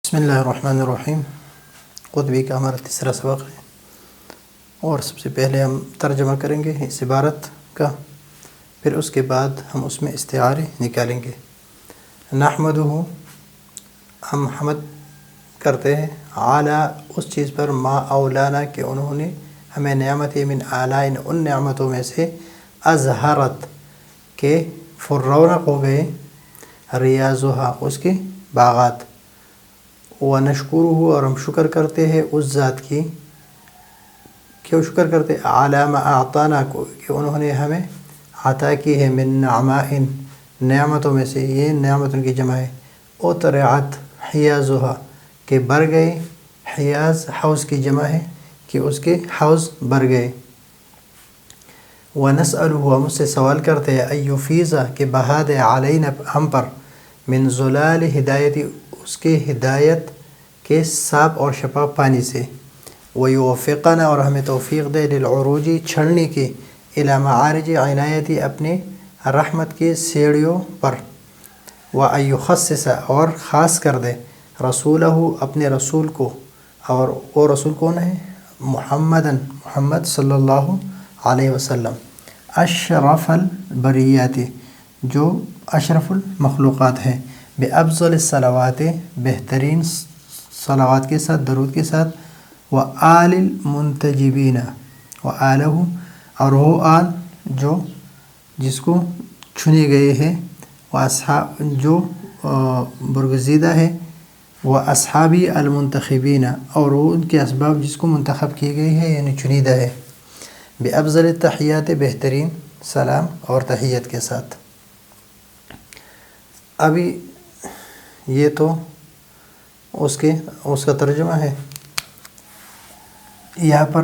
بسم اللہ الرحمن الرحیم۔ قطبی کا ہمارا تیسرا سبق ہے، اور سب سے پہلے ہم ترجمہ کریں گے اس عبارت کا، پھر اس کے بعد ہم اس میں استعارے نکالیں گے۔ نحمدہ، ہم حمد کرتے ہیں، اعلیٰ اس چیز پر، ما اولانا کہ انہوں نے ہمیں نعمت من آلائن ان نعمتوں میں سے، اظہرت کہ فرونق ہو گئے، ریاضہا اس کے باغات، ونشکرہ اور ہم شکر کرتے ہیں اس ذات کی، کیوں شکر کرتے؟ علی ما اعطانا کو کہ انہوں نے ہمیں عطا کی ہے، من نعمائن نعمتوں میں سے، یہ نعمتوں کی جمع ہے، اطرعت حیازہا کہ بر گئے، حیاز حوض کی جمع ہے کہ اس کے حوض بر گئے، ونسألہ ہم اس سے سوال کرتے ہیں، ایفیزا کہ بہا دے علینا ہم پر، من زلال ہدایتی اس کے ہدایت کے صاف اور شفاف پانی سے، ویوفقنا اور ہمیں توفیق دے، للعروجی چھڑنے کی، الی معارج عنایتی اپنے رحمت کی سیڑھیوں پر، وَأَيُخَصِّصَ اور خاص کر دے، رسولہ اپنے رسول کو، اور وہ رسول کون ہے؟ محمد صلی اللہ علیہ وسلم، اشرف البریات جو اشرف المخلوقات ہیں، بافضل الصلوات بہترین صلوات کے ساتھ، درود کے ساتھ، وآل المنتجبین وآلہ اور وہ آل جو جس کو چنے گئے ہیں، واصحاب جو برگزیدہ ہے، واصحابی المنتخبین اور وہ ان کے اسباب جس کو منتخب کی گئی ہے یعنی چنیدہ ہے، بافضل التحیات بہترین سلام اور تحیت کے ساتھ۔ ابھی یہ تو اس کا ترجمہ ہے، یہاں پر